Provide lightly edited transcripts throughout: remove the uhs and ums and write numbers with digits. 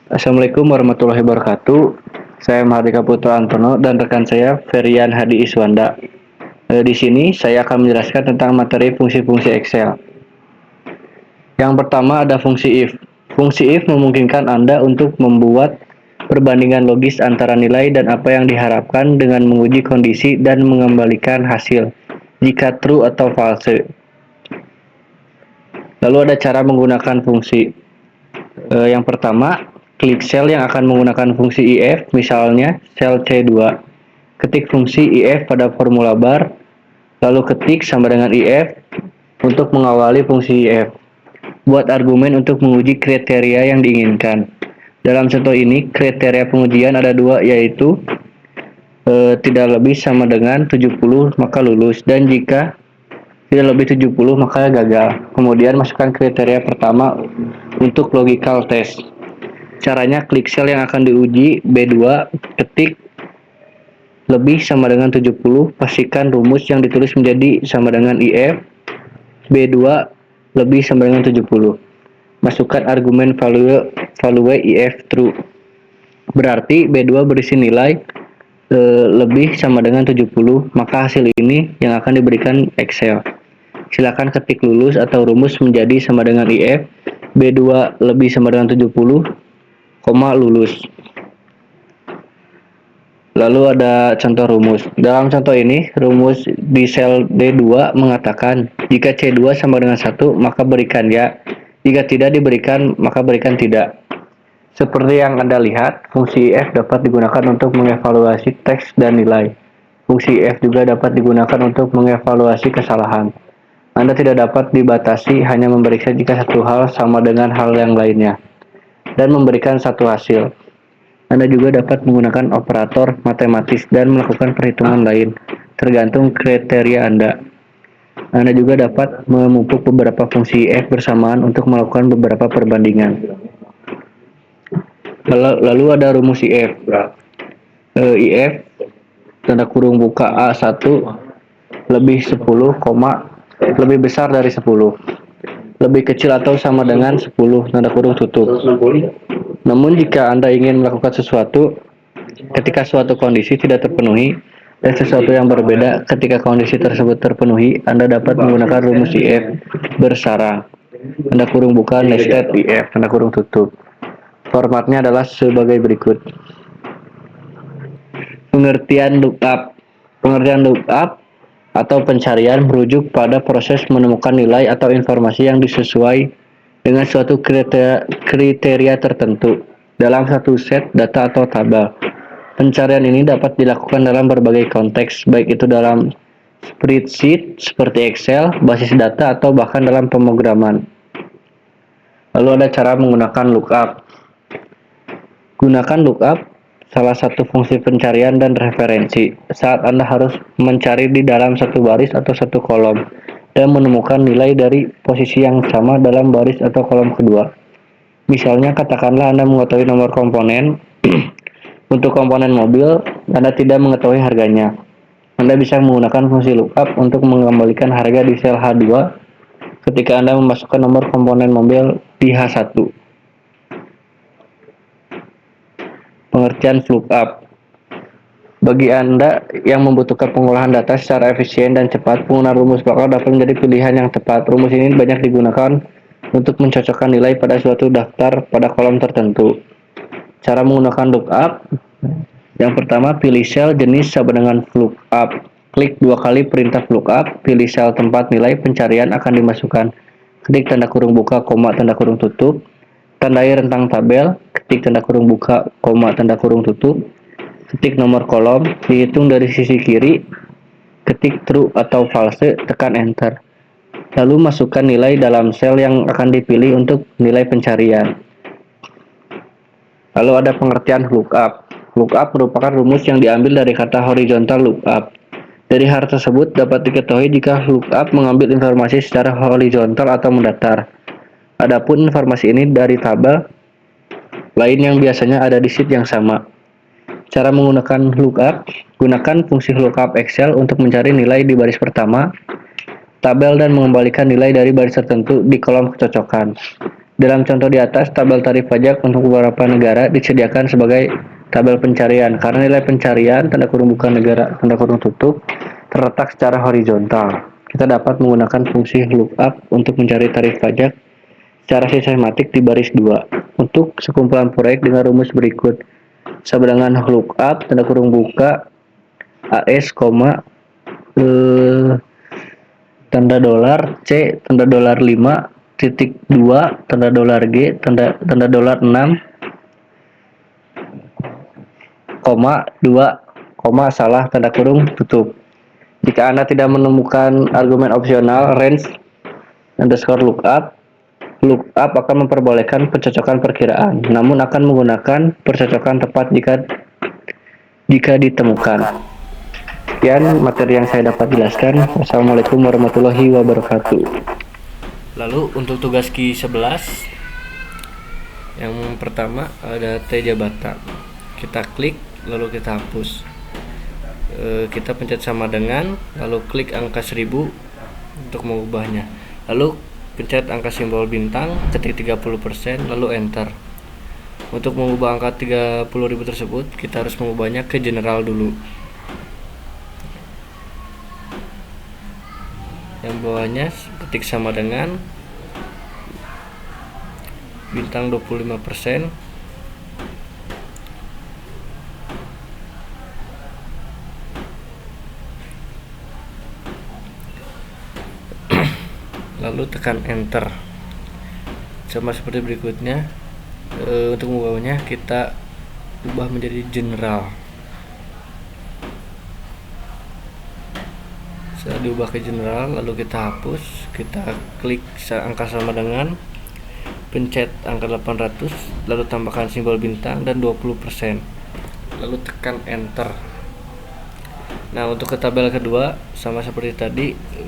Assalamualaikum warahmatullahi wabarakatuh. Saya Mahardika Putra Antono dan rekan saya Ferian Hadi Iswanda. Di sini saya akan menjelaskan tentang materi fungsi-fungsi Excel. Yang pertama ada fungsi if. Fungsi if memungkinkan Anda untuk membuat perbandingan logis antara nilai dan apa yang diharapkan dengan menguji kondisi dan mengembalikan hasil jika true atau false. Lalu ada cara menggunakan fungsi. Yang pertama, klik sel yang akan menggunakan fungsi if, misalnya sel C2. Ketik fungsi if pada formula bar, lalu ketik sama dengan if untuk mengawali fungsi if. Buat argumen untuk menguji kriteria yang diinginkan. Dalam contoh ini, kriteria pengujian ada dua, yaitu tidak lebih sama dengan 70 maka lulus, dan jika tidak lebih 70 maka gagal. Kemudian masukkan kriteria pertama untuk logical test. Caranya klik sel yang akan diuji B2, ketik lebih sama dengan 70, pastikan rumus yang ditulis menjadi sama dengan IF, B2 lebih sama dengan 70. Masukkan argumen value IF true. Berarti B2 berisi nilai lebih sama dengan 70, maka hasil ini yang akan diberikan Excel. Silakan ketik lulus atau rumus menjadi sama dengan IF, B2 lebih sama dengan 70, lulus. Lalu ada contoh rumus. Dalam contoh ini, rumus di sel D2 mengatakan jika C2 sama dengan 1, maka berikan ya. Jika tidak diberikan, maka berikan tidak. Seperti yang Anda lihat, fungsi if dapat digunakan untuk mengevaluasi teks dan nilai. Fungsi if juga dapat digunakan untuk mengevaluasi kesalahan. Anda tidak dapat dibatasi hanya memeriksa jika satu hal sama dengan hal yang lainnya, dan memberikan satu hasil. Anda juga dapat menggunakan operator matematis dan melakukan perhitungan lain, tergantung kriteria Anda. Anda juga dapat memupuk beberapa fungsi if bersamaan untuk melakukan beberapa perbandingan. Lalu ada rumus if. If tanda kurung buka A1 lebih 10, lebih besar dari 10, lebih kecil atau sama dengan 10, tanda kurung tutup. Namun jika Anda ingin melakukan sesuatu ketika suatu kondisi tidak terpenuhi dan sesuatu yang berbeda ketika kondisi tersebut terpenuhi, Anda dapat menggunakan rumus if bersarang, tanda kurung buka nested if, tanda kurung tutup. Formatnya adalah sebagai berikut. Pengertian lookup. Pengertian lookup atau pencarian merujuk pada proses menemukan nilai atau informasi yang disesuai dengan suatu kriteria tertentu dalam satu set data atau tabel. Pencarian ini dapat dilakukan dalam berbagai konteks, baik itu dalam spreadsheet seperti Excel, basis data, atau bahkan dalam pemrograman. Lalu ada cara menggunakan lookup. Gunakan lookup, salah satu fungsi pencarian dan referensi, saat Anda harus mencari di dalam satu baris atau satu kolom, dan menemukan nilai dari posisi yang sama dalam baris atau kolom kedua. Misalnya, katakanlah Anda mengetahui nomor komponen. Untuk komponen mobil, Anda tidak mengetahui harganya. Anda bisa menggunakan fungsi lookup untuk mengembalikan harga di sel H2 ketika Anda memasukkan nomor komponen mobil di H1. Pengertian lookup. Bagi Anda yang membutuhkan pengolahan data secara efisien dan cepat, penggunaan rumus bakal dapat menjadi pilihan yang tepat. Rumus ini banyak digunakan untuk mencocokkan nilai pada suatu daftar pada kolom tertentu. Cara menggunakan lookup. Yang pertama, pilih sel jenis sama dengan lookup. Klik 2 kali perintah lookup, pilih sel tempat nilai pencarian akan dimasukkan. Ketik tanda kurung buka, tanda kurung tutup. Tandai rentang tabel, ketik tanda kurung buka, tanda kurung tutup. Ketik nomor kolom, dihitung dari sisi kiri. Ketik true atau false, tekan enter. Lalu masukkan nilai dalam sel yang akan dipilih untuk nilai pencarian. Lalu ada pengertian lookup. Lookup merupakan rumus yang diambil dari kata horizontal lookup. Dari hal tersebut dapat diketahui jika lookup mengambil informasi secara horizontal atau mendatar. Adapun informasi ini dari tabel lain yang biasanya ada di sheet yang sama. Cara menggunakan lookup. Gunakan fungsi lookup Excel untuk mencari nilai di baris pertama tabel dan mengembalikan nilai dari baris tertentu di kolom kecocokan. Dalam contoh di atas, tabel tarif pajak untuk beberapa negara disediakan sebagai tabel pencarian karena nilai pencarian tanda kurung buka negara tanda kurung tutup terletak secara horizontal. Kita dapat menggunakan fungsi lookup untuk mencari tarif pajak secara sistematik di baris 2 untuk sekumpulan proyek dengan rumus berikut. Sama dengan lookup tanda kurung buka AS, tanda dolar C tanda dolar 5,2 tanda dolar G tanda dolar 6, 2, salah tanda kurung tutup. Jika Anda tidak menemukan argumen opsional range underscore lookup akan memperbolehkan pencocokan perkiraan, namun akan menggunakan percocokan tepat jika ditemukan. Sekian materi yang saya dapat jelaskan. Wassalamualaikum warahmatullahi wabarakatuh. Lalu untuk tugas Q11 yang pertama ada T jabatan. Kita klik lalu kita hapus. Kita pencet sama dengan, lalu klik angka 1000 untuk mengubahnya. Lalu pencet angka simbol bintang, ketik 30%, lalu enter. Untuk mengubah angka 30.000 tersebut, kita harus mengubahnya ke general dulu. Yang bawahnya ketik sama dengan bintang 25%, lalu tekan enter. Sama seperti berikutnya. Untuk mengubahnya kita ubah menjadi general. Setelah diubah ke general, lalu kita hapus, kita klik angka sama dengan, pencet angka 800, lalu tambahkan simbol bintang dan 20%, lalu tekan enter. Nah, untuk ke tabel kedua sama seperti tadi,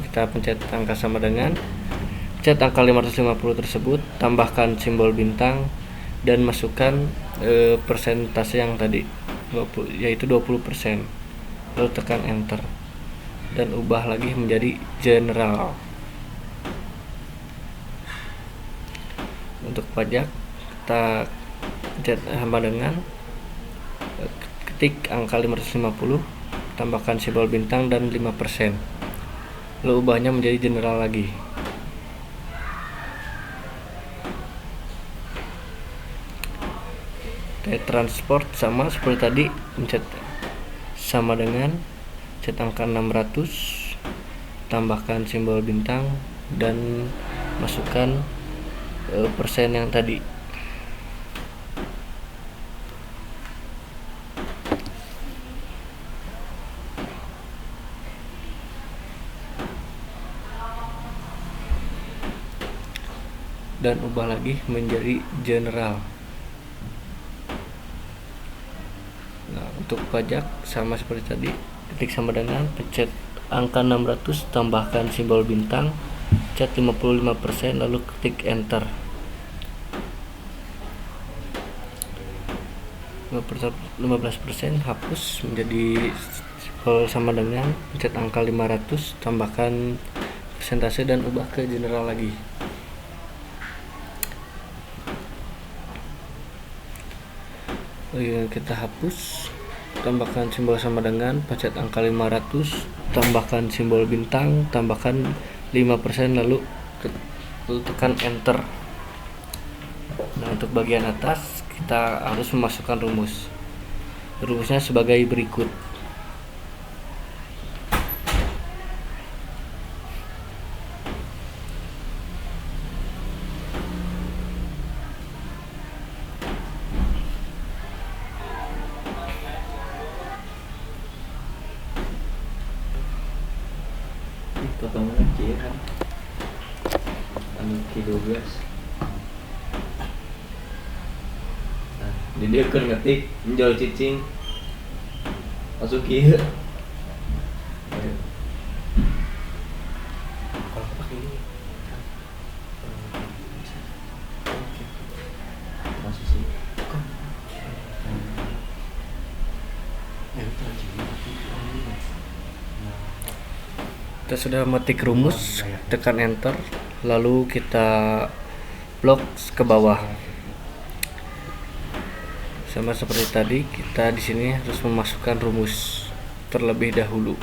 kita pencet angka sama dengan, pencet angka 550 tersebut, tambahkan simbol bintang dan masukkan persentase yang tadi, yaitu 20%, lalu tekan enter dan ubah lagi menjadi general. Untuk pajak kita pencet sama dengan, ketik angka 550, tambahkan simbol bintang dan 5%, lalu ubahnya menjadi general lagi. Transport sama seperti tadi, pencet sama dengan, pencet angka 600, tambahkan simbol bintang dan masukkan persen yang tadi. Dan ubah lagi menjadi general. Nah, untuk pajak sama seperti tadi, ketik sama dengan, pencet angka 600, tambahkan simbol bintang, pencet 55%, lalu ketik enter. 15% hapus menjadi sama dengan, pencet angka 500, tambahkan persentase dan ubah ke general lagi. Kita hapus, tambahkan simbol sama dengan, pencet angka 500, tambahkan simbol bintang, tambahkan 5%, lalu tekan enter. Nah, untuk bagian atas kita harus memasukkan rumusnya sebagai berikut. Potong kecil kan anu Q12. Nah, jadi dia kan ngetik menjual cicing masuk kieu. Kalau pakai ini masuk sih. Kita sudah metik rumus, tekan enter, lalu kita blok ke bawah. Sama seperti tadi, kita di sini harus memasukkan rumus terlebih dahulu.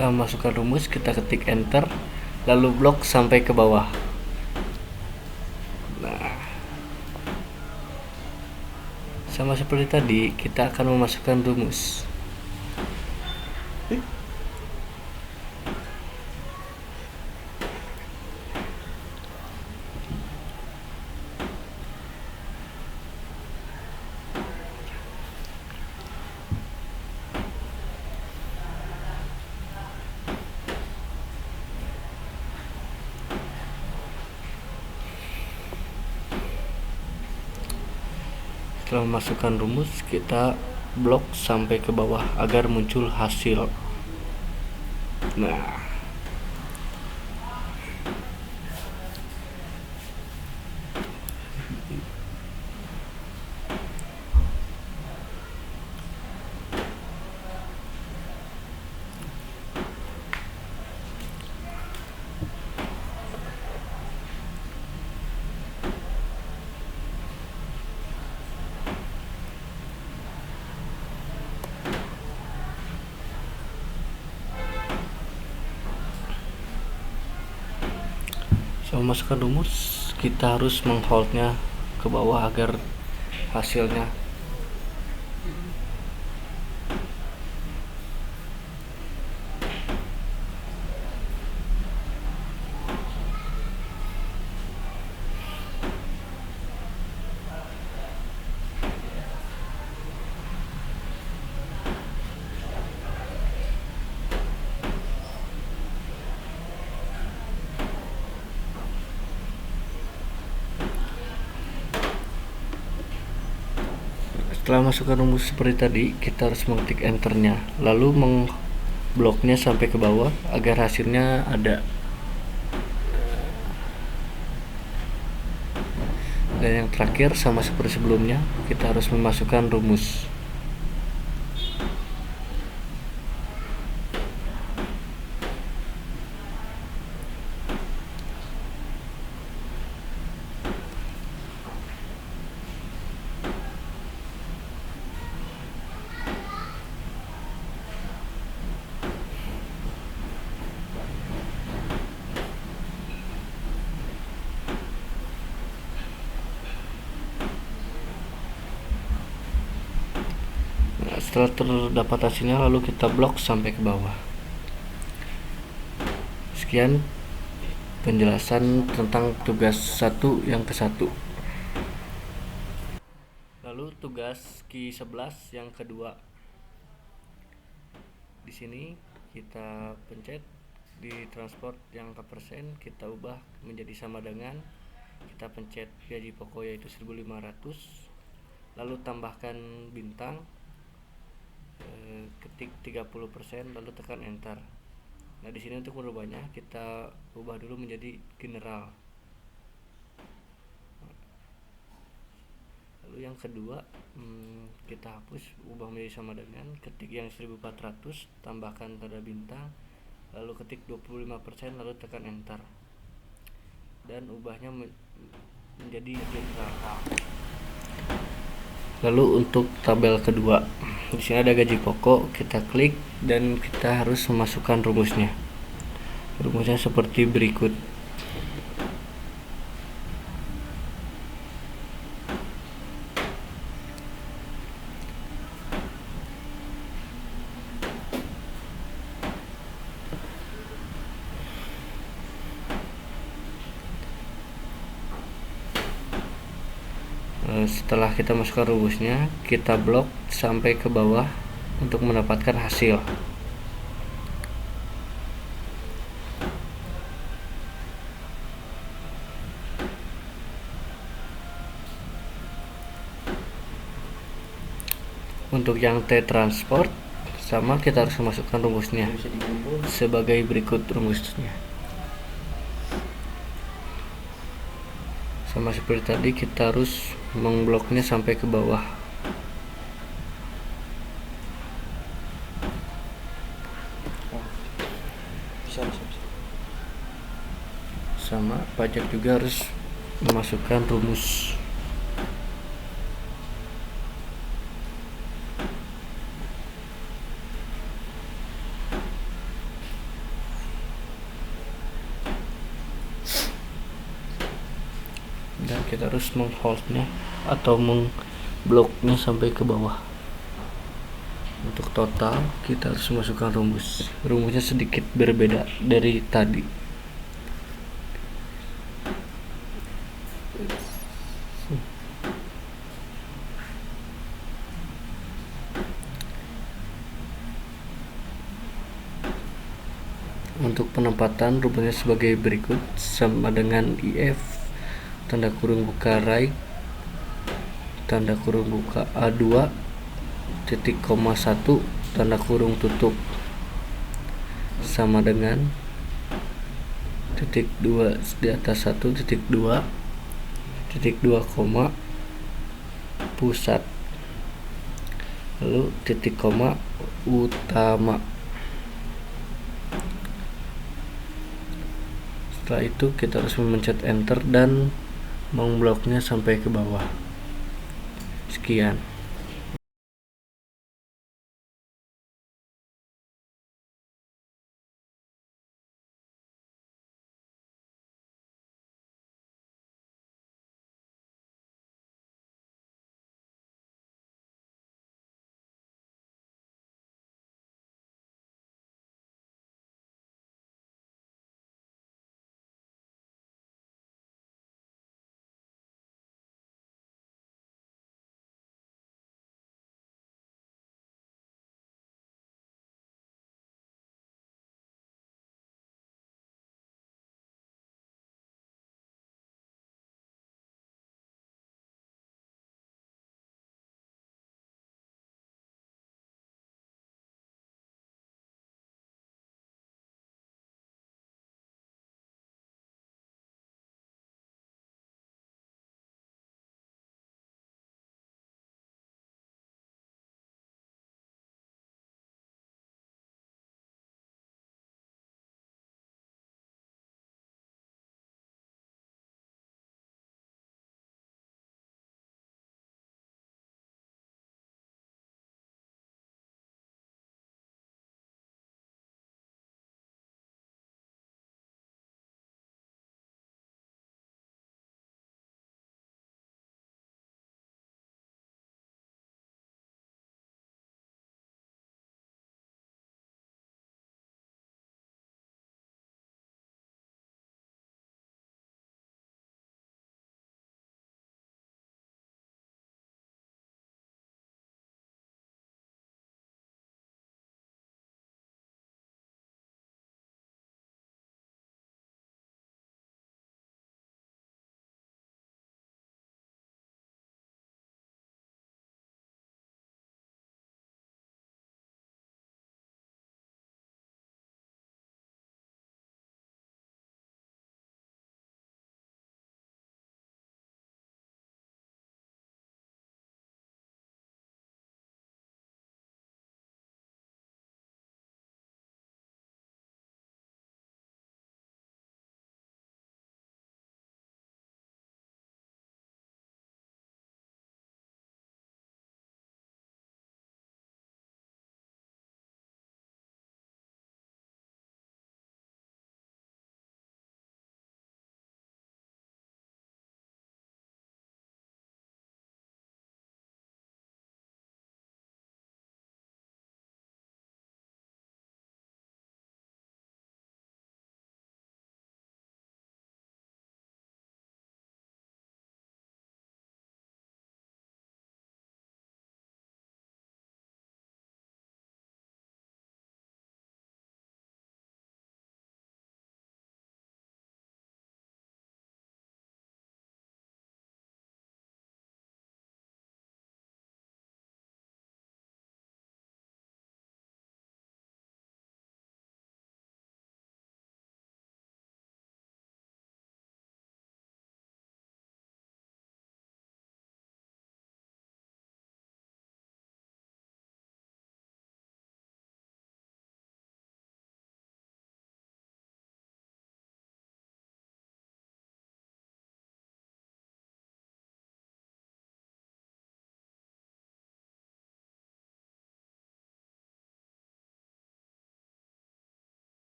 Setelah masukkan rumus, kita ketik enter, lalu blok sampai ke bawah. Nah, sama seperti tadi, kita akan memasukkan rumus. Setelah memasukkan rumus, kita blok sampai ke bawah agar muncul hasil. Nah, setelah memasukkan rumus, kita harus mengholdnya ke bawah agar hasilnya Setelah masukkan rumus seperti tadi, kita harus mengetik enternya, lalu membloknya sampai ke bawah agar hasilnya ada. Dan yang terakhir, sama seperti sebelumnya, kita harus memasukkan rumus. Setelah terdapat hasilnya, lalu kita blok sampai ke bawah. Sekian penjelasan tentang tugas 1 yang ke-1. Lalu tugas Q11 yang kedua. Di sini kita pencet di transport yang ke persen, kita ubah menjadi sama dengan, kita pencet gaji pokok yaitu 1.500, lalu tambahkan bintang, ketik 30%, lalu tekan enter. Nah, di sini untuk merubahnya kita ubah dulu menjadi general. Lalu yang kedua, kita hapus, ubah menjadi sama dengan, ketik yang 1400, tambahkan tanda bintang, lalu ketik 25%, lalu tekan enter. Dan ubahnya menjadi general. Lalu untuk tabel kedua, di sini ada gaji pokok, kita klik dan kita harus memasukkan rumusnya. Rumusnya seperti berikut. Setelah kita masukkan rumusnya, kita blok sampai ke bawah untuk mendapatkan hasil. Untuk yang T transport sama, kita harus memasukkan rumusnya Bisa dikumpul. sebagai berikut rumusnya. Sama seperti tadi, kita harus membloknya sampai ke bawah. Bisa. Sama pajak juga harus memasukkan rumus. Dan kita harus mengholdnya atau membloknya sampai ke bawah. Untuk total kita harus masukkan rumusnya sedikit berbeda dari tadi. Untuk penempatan rumusnya sebagai berikut, sama dengan IF tanda kurung buka right tanda kurung buka A2 titik koma 1 tanda kurung tutup sama dengan titik 2 di atas 1 titik 2 koma pusat, lalu titik koma utama. Setelah itu kita harus memencet enter dan membloknya sampai ke bawah. Sekian.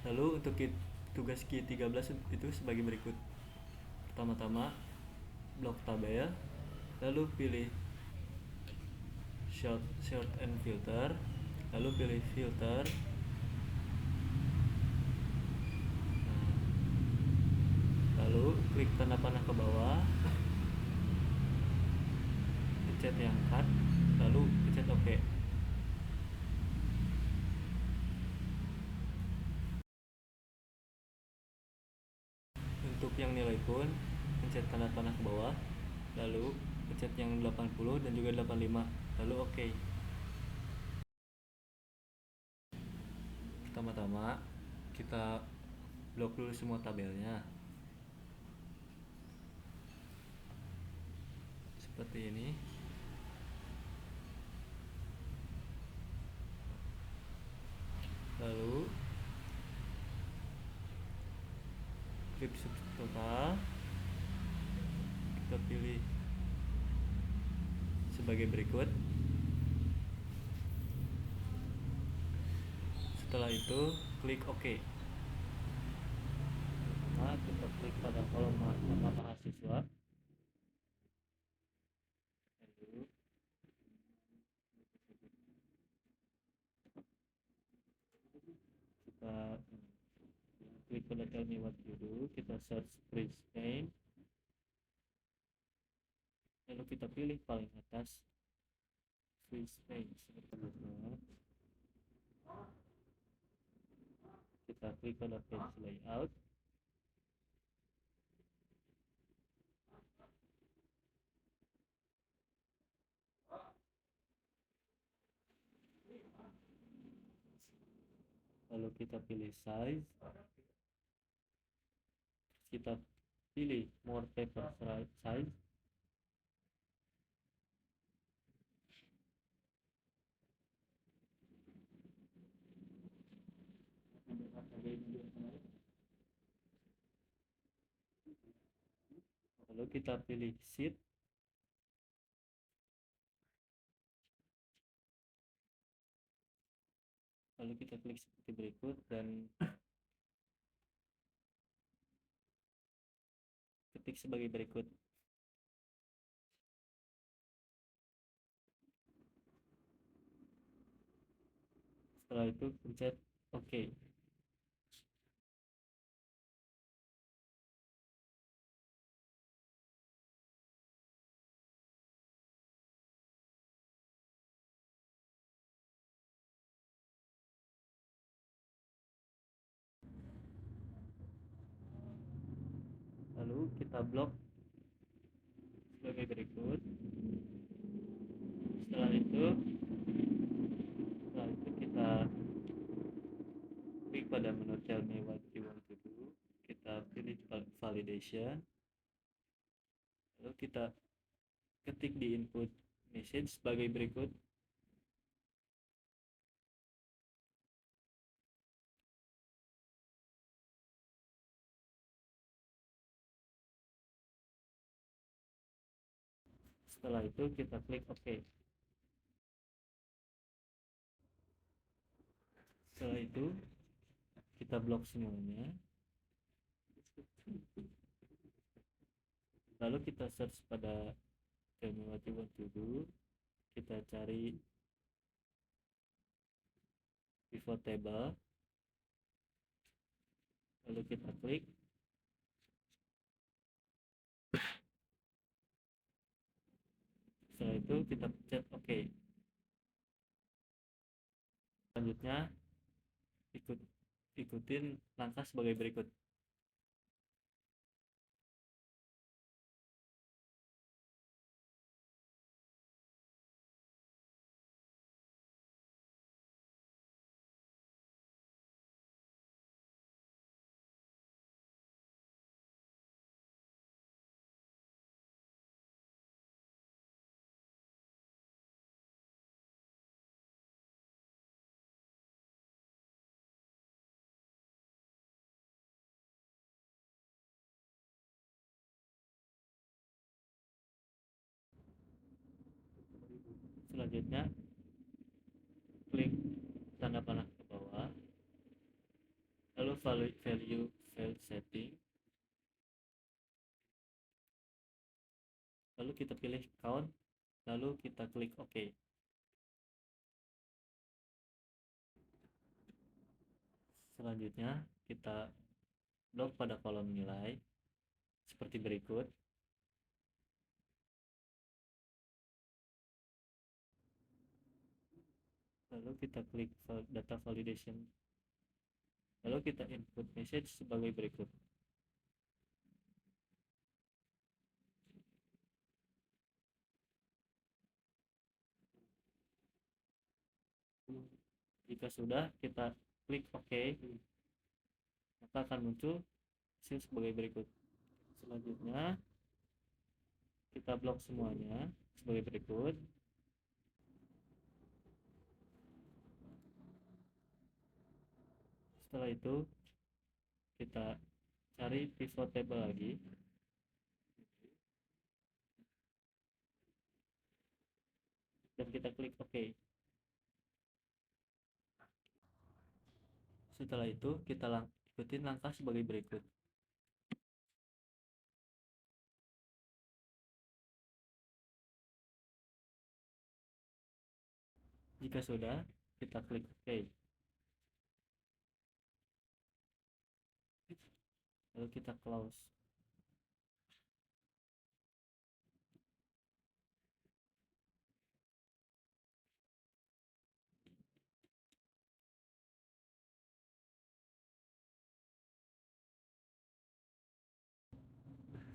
Lalu untuk tugas Q13 itu sebagai berikut. Pertama-tama blok tabel, lalu pilih short and filter, lalu pilih filter. Lalu klik tanda panah ke bawah, pencet yang cut, lalu pencet OK. Untuk yang nilai pun pencet tanda panah ke bawah, lalu pencet yang 80 dan juga 85, lalu OK. Pertama-tama kita blok dulu semua tabelnya seperti ini. Lalu klik total, kita pilih sebagai berikut. Setelah itu klik OK. Nah, kita klik pada kolom nama mahasiswa. Lalu kita klik pada tell me what you do, kita search freeze paint, lalu kita pilih paling atas freeze paint seperti itu. Kita klik pada page layout, lalu kita pilih size, kita pilih more paper size, lalu kita pilih sheet, lalu kita klik seperti berikut dan ketik sebagai berikut. Setelah itu pencet OK. Lalu kita blok sebagai berikut. Setelah itu kita klik pada menu tell me what you want to do, kita pilih validation, lalu kita ketik di input message sebagai berikut. Setelah itu kita klik OK. Setelah itu kita blok semuanya, lalu kita search pada tell me what you want to do, kita cari pivot table, lalu kita klik. Setelah itu kita pencet OK. Selanjutnya ikutin langkah sebagai berikut. Selanjutnya klik tanda panah ke bawah, lalu value file setting, lalu kita pilih count, lalu kita klik OK. Selanjutnya kita blok pada kolom nilai seperti berikut. Lalu kita klik data validation, lalu kita input message sebagai berikut. Jika sudah, kita klik OK, maka akan muncul hasil sebagai berikut. Selanjutnya kita blok semuanya sebagai berikut. Setelah itu kita cari pivot table lagi, dan kita klik OK. Setelah itu kita ikutin langkah sebagai berikut. Jika sudah, kita klik OK. Lalu kita close.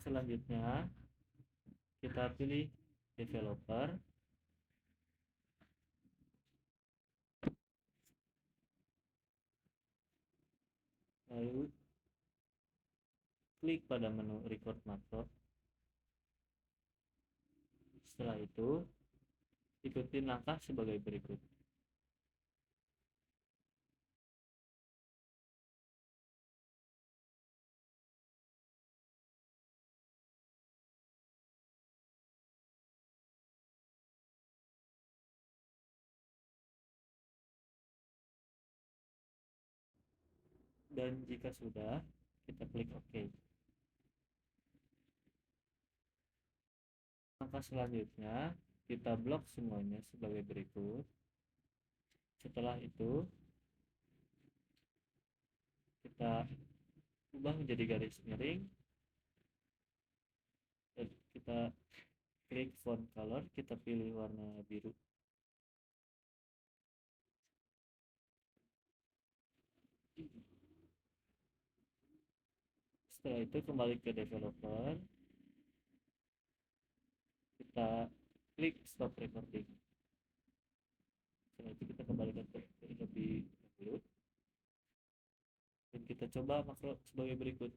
Selanjutnya kita pilih developer, lalu klik pada menu record makro. Setelah itu ikutin langkah sebagai berikut. Dan jika sudah, kita klik OK. Langkah selanjutnya kita blok semuanya sebagai berikut. Setelah itu kita ubah menjadi garis miring, dan kita klik font color, kita pilih warna biru. Setelah itu kembali ke developer, kita klik stop recording. Setelah itu kita kembalikan ke lebih dahulu, dan kita coba makro sebagai berikut.